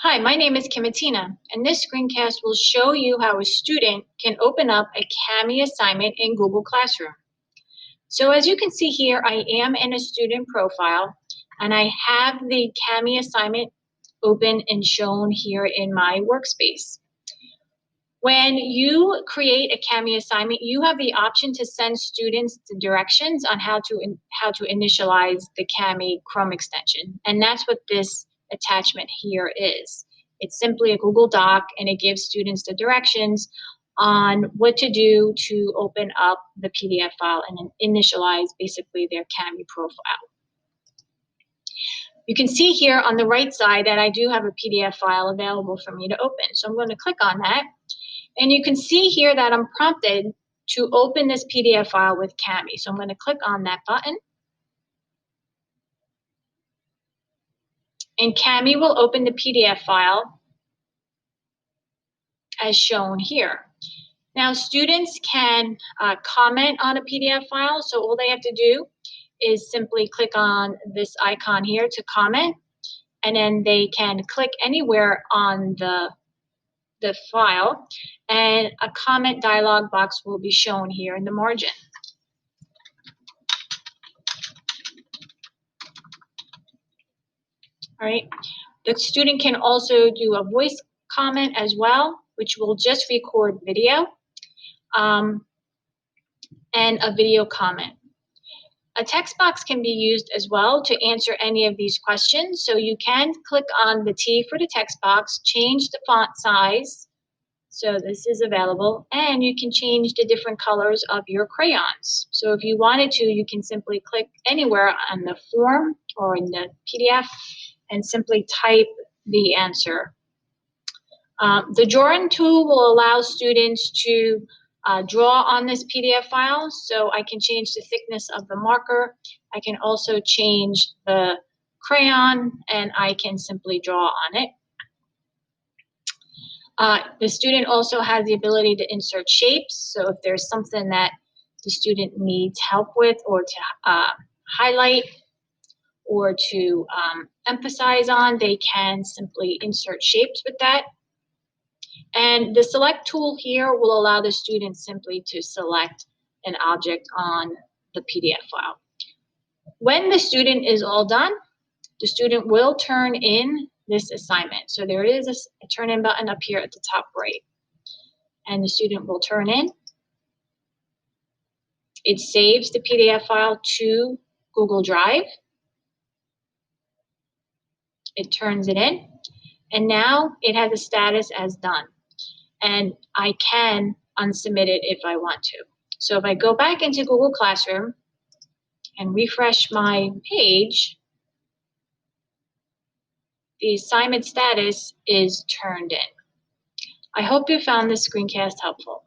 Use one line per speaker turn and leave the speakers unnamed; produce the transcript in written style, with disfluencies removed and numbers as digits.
Hi, my name is Kimatina, and this screencast will show you how a student can open up a Kami assignment in Google Classroom. So as you can see here, I am in a student profile, and I have the Kami assignment open and shown here in my workspace. When you create a Kami assignment, you have the option to send students the directions on how to initialize the Kami Chrome extension, and that's what this attachment here is. It's simply a Google Doc, and it gives students the directions on what to do to open up the PDF file and initialize basically their Kami profile. You can see here on the right side that I do have a PDF file available for me to open. So I'm going to click on that. And you can see here that I'm prompted to open this PDF file with Kami. So I'm going to click on that button. And Kami will open the PDF file as shown here. Now, students can comment on a PDF file. So all they have to do is simply click on this icon here to comment. And then they can click anywhere on the file, and a comment dialog box will be shown here in the margin. All right, the student can also do a voice comment as well, which will just record video, and a video comment. A text box can be used as well to answer any of these questions. So you can click on the T for the text box, change the font size. So this is available, and you can change the different colors of your crayons. So if you wanted to, you can simply click anywhere on the form or in the PDF and simply type the answer. The drawing tool will allow students to draw on this PDF file. So I can change the thickness of the marker. I can also change the crayon, and I can simply draw on it. The student also has the ability to insert shapes. So if there's something that the student needs help with, or to highlight, or to emphasize on, they can simply insert shapes with that. And the select tool here will allow the student simply to select an object on the PDF file. When the student is all done, the student will turn in this assignment. So there is a turn in button up here at the top right, and the student will turn in. It saves the PDF file to Google Drive. It turns it in, and now it has a status as done. And I can unsubmit it if I want to. So if I go back into Google Classroom and refresh my page, the assignment status is turned in. I hope you found this screencast helpful.